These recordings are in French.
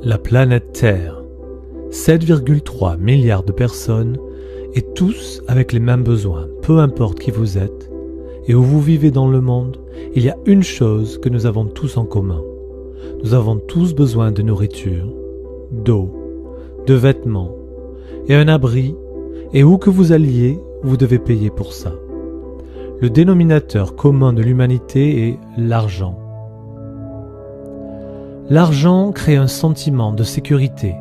La planète Terre, 7,3 milliards de personnes, et tous avec les mêmes besoins, peu importe qui vous êtes, et où vous vivez dans le monde, il y a une chose que nous avons tous en commun. Nous avons tous besoin de nourriture, d'eau, de vêtements, et un abri, et où que vous alliez, vous devez payer pour ça. Le dénominateur commun de l'humanité est l'argent. L'argent crée un sentiment de sécurité.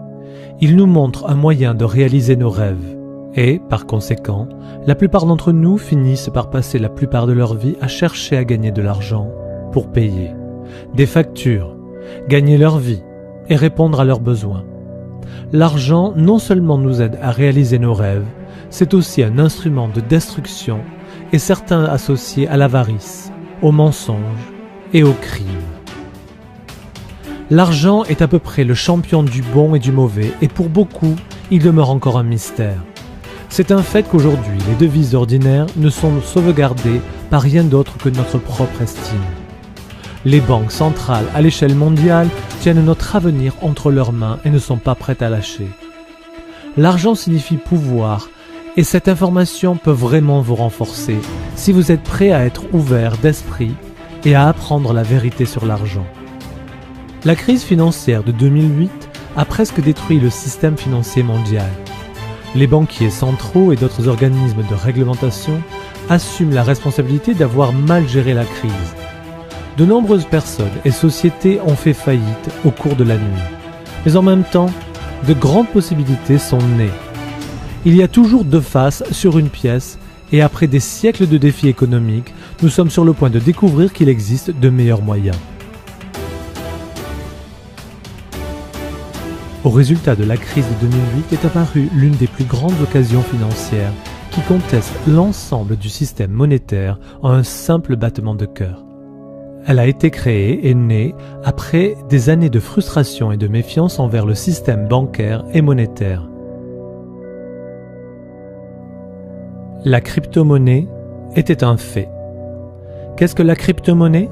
Il nous montre un moyen de réaliser nos rêves. Et, par conséquent, la plupart d'entre nous finissent par passer la plupart de leur vie à chercher à gagner de l'argent pour payer des factures, gagner leur vie et répondre à leurs besoins. L'argent non seulement nous aide à réaliser nos rêves, c'est aussi un instrument de destruction et certains associés à l'avarice, au mensonge et au crime. L'argent est à peu près le champion du bon et du mauvais, et pour beaucoup, il demeure encore un mystère. C'est un fait qu'aujourd'hui, les devises ordinaires ne sont sauvegardées par rien d'autre que notre propre estime. Les banques centrales à l'échelle mondiale tiennent notre avenir entre leurs mains et ne sont pas prêtes à lâcher. L'argent signifie pouvoir, et cette information peut vraiment vous renforcer si vous êtes prêt à être ouvert d'esprit et à apprendre la vérité sur l'argent. La crise financière de 2008 a presque détruit le système financier mondial. Les banquiers centraux et d'autres organismes de réglementation assument la responsabilité d'avoir mal géré la crise. De nombreuses personnes et sociétés ont fait faillite au cours de la nuit. Mais en même temps, de grandes possibilités sont nées. Il y a toujours deux faces sur une pièce, et après des siècles de défis économiques, nous sommes sur le point de découvrir qu'il existe de meilleurs moyens. Au résultat de la crise de 2008 est apparue l'une des plus grandes occasions financières qui conteste l'ensemble du système monétaire en un simple battement de cœur. Elle a été créée et née après des années de frustration et de méfiance envers le système bancaire et monétaire. La crypto-monnaie était un fait. Qu'est-ce que la crypto-monnaie ?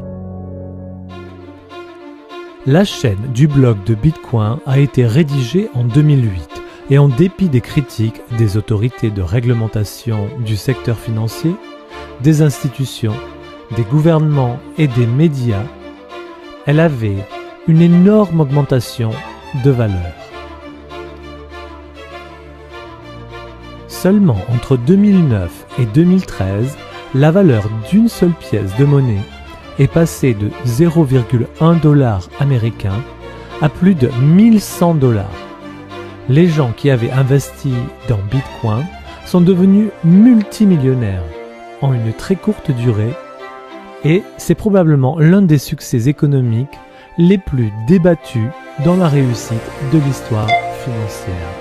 La chaîne du blog de Bitcoin a été rédigée en 2008 et en dépit des critiques des autorités de réglementation du secteur financier, des institutions, des gouvernements et des médias, elle avait une énorme augmentation de valeur. Seulement entre 2009 et 2013, la valeur d'une seule pièce de monnaie est passée de 0,1 $ américain à plus de 1100 $. Les gens qui avaient investi dans Bitcoin sont devenus multimillionnaires en une très courte durée, et c'est probablement l'un des succès économiques les plus débattus dans la réussite de l'histoire financière.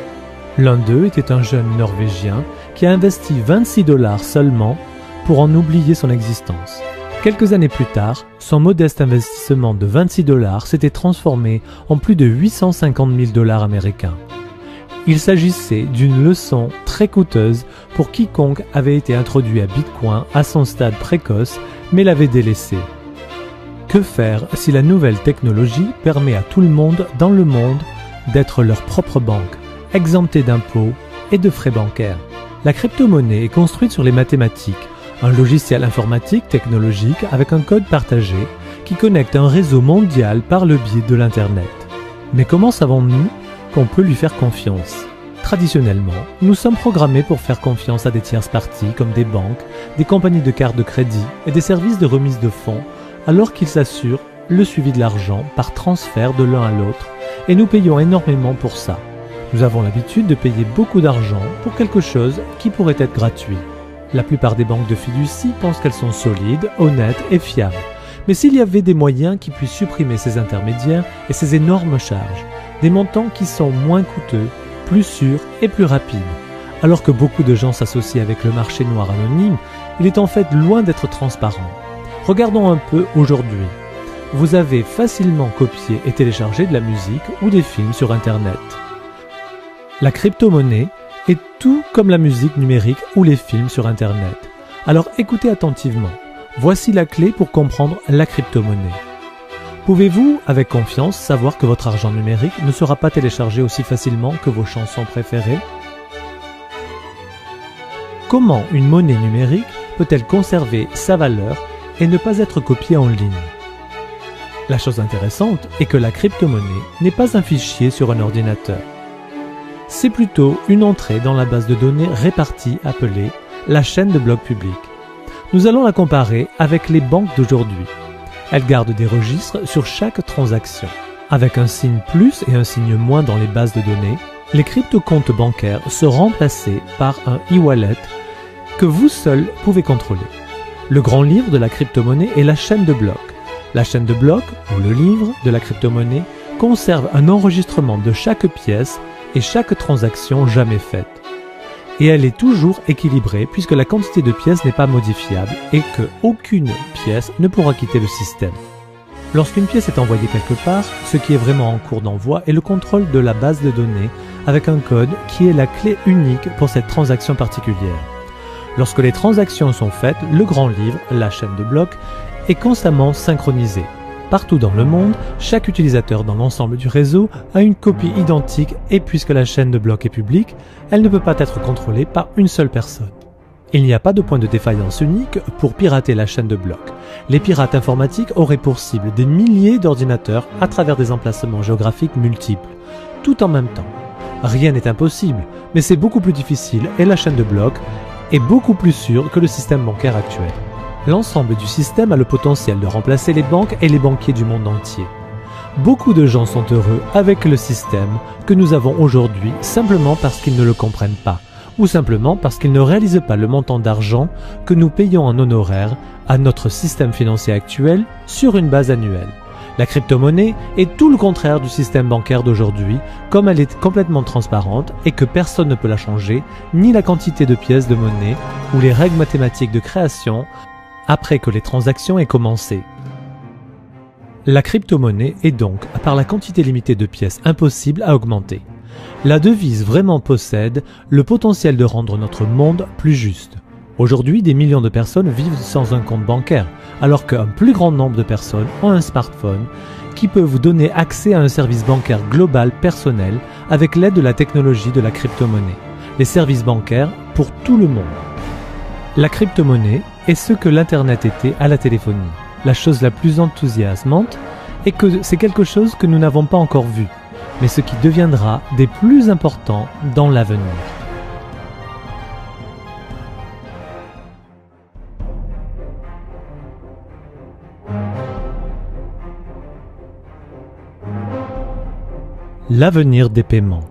L'un d'eux était un jeune Norvégien qui a investi 26 $ seulement pour en oublier son existence. Quelques années plus tard, son modeste investissement de 26 $ s'était transformé en plus de 850 000 $ américains. Il s'agissait d'une leçon très coûteuse pour quiconque avait été introduit à Bitcoin à son stade précoce mais l'avait délaissé. Que faire si la nouvelle technologie permet à tout le monde dans le monde d'être leur propre banque, exemptée d'impôts et de frais bancaires? La crypto-monnaie est construite sur les mathématiques, un logiciel informatique technologique avec un code partagé qui connecte un réseau mondial par le biais de l'Internet. Mais comment savons-nous qu'on peut lui faire confiance? Traditionnellement, nous sommes programmés pour faire confiance à des tierces parties comme des banques, des compagnies de cartes de crédit et des services de remise de fonds, alors qu'ils assurent le suivi de l'argent par transfert de l'un à l'autre, et nous payons énormément pour ça. Nous avons l'habitude de payer beaucoup d'argent pour quelque chose qui pourrait être gratuit. La plupart des banques de fiducie pensent qu'elles sont solides, honnêtes et fiables. Mais s'il y avait des moyens qui puissent supprimer ces intermédiaires et ces énormes charges, des montants qui sont moins coûteux, plus sûrs et plus rapides. Alors que beaucoup de gens s'associent avec le marché noir anonyme, il est en fait loin d'être transparent. Regardons un peu aujourd'hui. Vous avez facilement copié et téléchargé de la musique ou des films sur Internet. La crypto-monnaie est tout comme la musique numérique ou les films sur Internet. Alors écoutez attentivement. Voici la clé pour comprendre la crypto-monnaie. Pouvez-vous, avec confiance, savoir que votre argent numérique ne sera pas téléchargé aussi facilement que vos chansons préférées? Comment une monnaie numérique peut-elle conserver sa valeur et ne pas être copiée en ligne? La chose intéressante est que la crypto-monnaie n'est pas un fichier sur un ordinateur. C'est plutôt une entrée dans la base de données répartie appelée la chaîne de blocs publics. Nous allons la comparer avec les banques d'aujourd'hui. Elles gardent des registres sur chaque transaction. Avec un signe plus et un signe moins dans les bases de données, les crypto-comptes bancaires sont remplacés par un e-wallet que vous seul pouvez contrôler. Le grand livre de la crypto-monnaie est la chaîne de blocs. La chaîne de blocs, ou le livre de la crypto-monnaie, conserve un enregistrement de chaque pièce et chaque transaction jamais faite. Et elle est toujours équilibrée puisque la quantité de pièces n'est pas modifiable et qu'aucune pièce ne pourra quitter le système. Lorsqu'une pièce est envoyée quelque part, ce qui est vraiment en cours d'envoi est le contrôle de la base de données avec un code qui est la clé unique pour cette transaction particulière. Lorsque les transactions sont faites, le grand livre, la chaîne de blocs, est constamment synchronisé. Partout dans le monde, chaque utilisateur dans l'ensemble du réseau a une copie identique et puisque la chaîne de blocs est publique, elle ne peut pas être contrôlée par une seule personne. Il n'y a pas de point de défaillance unique pour pirater la chaîne de blocs. Les pirates informatiques auraient pour cible des milliers d'ordinateurs à travers des emplacements géographiques multiples, tout en même temps. Rien n'est impossible, mais c'est beaucoup plus difficile et la chaîne de blocs est beaucoup plus sûre que le système bancaire actuel. L'ensemble du système a le potentiel de remplacer les banques et les banquiers du monde entier. Beaucoup de gens sont heureux avec le système que nous avons aujourd'hui simplement parce qu'ils ne le comprennent pas, ou simplement parce qu'ils ne réalisent pas le montant d'argent que nous payons en honoraires à notre système financier actuel sur une base annuelle. La crypto-monnaie est tout le contraire du système bancaire d'aujourd'hui, comme elle est complètement transparente et que personne ne peut la changer, ni la quantité de pièces de monnaie ou les règles mathématiques de création après que les transactions aient commencé. La crypto-monnaie est donc, par la quantité limitée de pièces, impossible à augmenter. La devise vraiment possède le potentiel de rendre notre monde plus juste. Aujourd'hui, des millions de personnes vivent sans un compte bancaire, alors qu'un plus grand nombre de personnes ont un smartphone qui peut vous donner accès à un service bancaire global personnel avec l'aide de la technologie de la crypto-monnaie. Les services bancaires pour tout le monde. La crypto-monnaie est ce que l'Internet était à la téléphonie. La chose la plus enthousiasmante est que c'est quelque chose que nous n'avons pas encore vu, mais ce qui deviendra des plus importants dans l'avenir. L'avenir des paiements.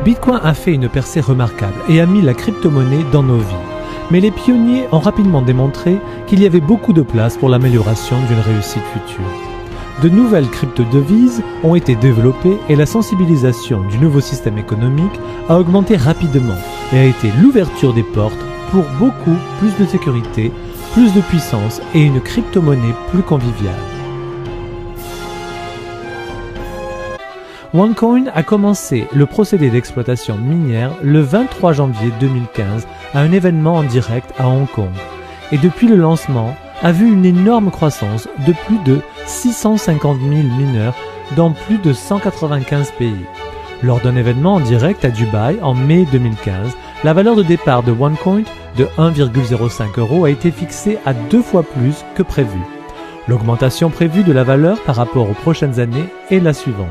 Bitcoin a fait une percée remarquable et a mis la crypto-monnaie dans nos vies. Mais les pionniers ont rapidement démontré qu'il y avait beaucoup de place pour l'amélioration d'une réussite future. De nouvelles crypto-devises ont été développées et la sensibilisation du nouveau système économique a augmenté rapidement et a été l'ouverture des portes pour beaucoup plus de sécurité, plus de puissance et une crypto-monnaie plus conviviale. OneCoin a commencé le procédé d'exploitation minière le 23 janvier 2015 à un événement en direct à Hong Kong et depuis le lancement a vu une énorme croissance de plus de 650 000 mineurs dans plus de 195 pays. Lors d'un événement en direct à Dubaï en mai 2015, la valeur de départ de OneCoin de 1,05 € a été fixée à 2 fois plus que prévu. L'augmentation prévue de la valeur par rapport aux prochaines années est la suivante.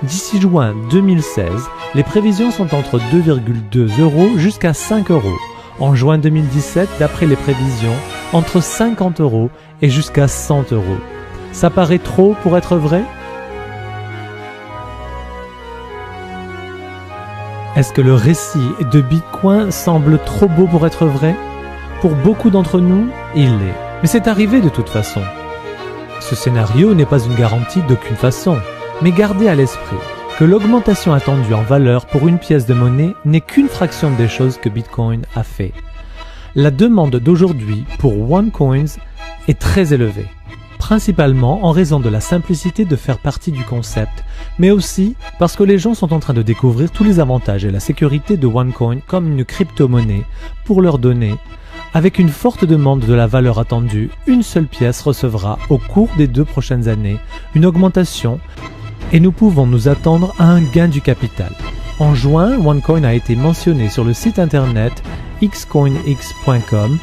D'ici juin 2016, les prévisions sont entre 2,2 € jusqu'à 5 €. En juin 2017, d'après les prévisions, entre 50 € et jusqu'à 100 €. Ça paraît trop pour être vrai? Est-ce que le récit de Bitcoin semble trop beau pour être vrai? Pour beaucoup d'entre nous, il l'est. Mais c'est arrivé de toute façon. Ce scénario n'est pas une garantie d'aucune façon. Mais gardez à l'esprit que l'augmentation attendue en valeur pour une pièce de monnaie n'est qu'une fraction des choses que Bitcoin a fait. La demande d'aujourd'hui pour OneCoin est très élevée, principalement en raison de la simplicité de faire partie du concept, mais aussi parce que les gens sont en train de découvrir tous les avantages et la sécurité de OneCoin comme une crypto-monnaie pour leur donner Avec une forte demande de la valeur attendue, une seule pièce recevra au cours des 2 prochaines années une augmentation et nous pouvons nous attendre à un gain du capital. En juin, OneCoin a été mentionné sur le site internet xcoinx.com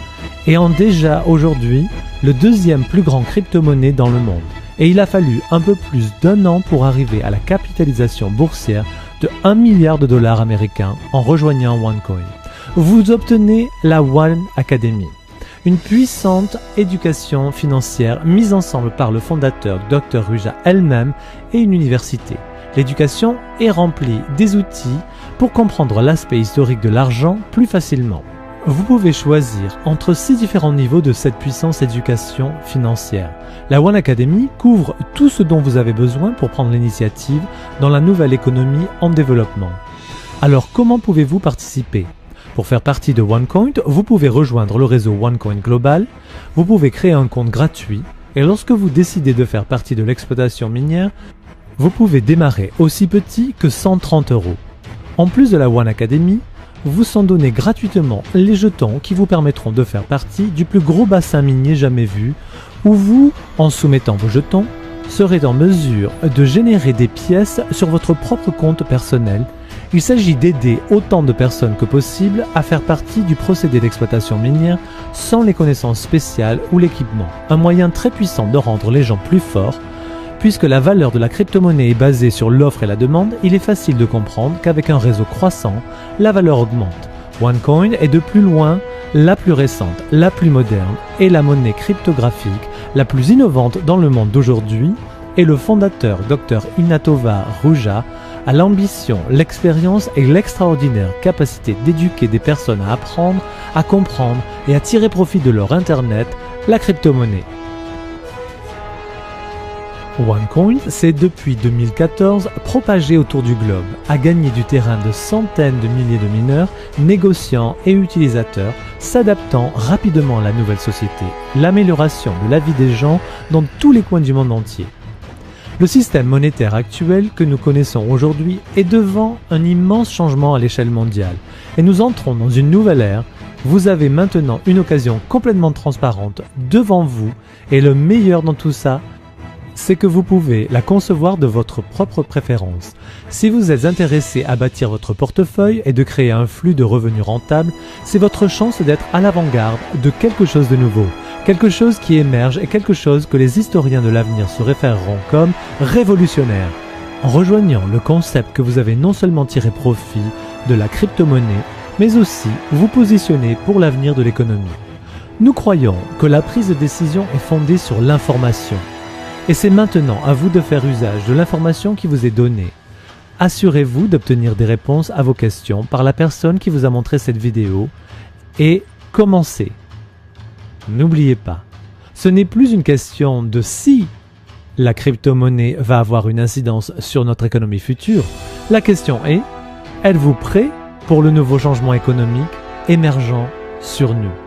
et en déjà aujourd'hui le deuxième plus grand crypto-monnaie dans le monde. Et il a fallu un peu plus d'1 an pour arriver à la capitalisation boursière de 1 milliard de dollars américains en rejoignant OneCoin. Vous obtenez la One Academy, une puissante éducation financière mise ensemble par le fondateur Dr Ruja elle-même et une université. L'éducation est remplie des outils pour comprendre l'aspect historique de l'argent plus facilement. Vous pouvez choisir entre 6 différents niveaux de cette puissante éducation financière. La One Academy couvre tout ce dont vous avez besoin pour prendre l'initiative dans la nouvelle économie en développement. Alors comment pouvez-vous participer ? Pour faire partie de OneCoin, vous pouvez rejoindre le réseau OneCoin Global, vous pouvez créer un compte gratuit et lorsque vous décidez de faire partie de l'exploitation minière, vous pouvez démarrer aussi petit que 130 €. En plus de la One Academy, vous sont donnés gratuitement les jetons qui vous permettront de faire partie du plus gros bassin minier jamais vu, où vous, en soumettant vos jetons, serez en mesure de générer des pièces sur votre propre compte personnel. Il s'agit d'aider autant de personnes que possible à faire partie du procédé d'exploitation minière sans les connaissances spéciales ou l'équipement. Un moyen très puissant de rendre les gens plus forts. Puisque la valeur de la crypto-monnaie est basée sur l'offre et la demande, il est facile de comprendre qu'avec un réseau croissant, la valeur augmente. OneCoin est de plus loin la plus récente, la plus moderne et la monnaie cryptographique la plus innovante dans le monde d'aujourd'hui, et le fondateur Dr Inatova Ruja a l'ambition, l'expérience et l'extraordinaire capacité d'éduquer des personnes à apprendre, à comprendre et à tirer profit de leur Internet, la crypto-monnaie. OneCoin s'est depuis 2014 propagé autour du globe, a gagné du terrain de centaines de milliers de mineurs, négociants et utilisateurs, s'adaptant rapidement à la nouvelle société, l'amélioration de la vie des gens dans tous les coins du monde entier. Le système monétaire actuel que nous connaissons aujourd'hui est devant un immense changement à l'échelle mondiale et nous entrons dans une nouvelle ère. Vous avez maintenant une occasion complètement transparente devant vous et le meilleur dans tout ça, c'est que vous pouvez la concevoir de votre propre préférence. Si vous êtes intéressé à bâtir votre portefeuille et de créer un flux de revenus rentable, c'est votre chance d'être à l'avant-garde de quelque chose de nouveau, quelque chose qui émerge et quelque chose que les historiens de l'avenir se référeront comme révolutionnaire. En rejoignant le concept que vous avez non seulement tiré profit de la crypto-monnaie, mais aussi vous positionner pour l'avenir de l'économie. Nous croyons que la prise de décision est fondée sur l'information. Et c'est maintenant à vous de faire usage de l'information qui vous est donnée. Assurez-vous d'obtenir des réponses à vos questions par la personne qui vous a montré cette vidéo et commencez. N'oubliez pas, ce n'est plus une question de si la crypto-monnaie va avoir une incidence sur notre économie future. La question est, êtes-vous prêt pour le nouveau changement économique émergent sur nous ?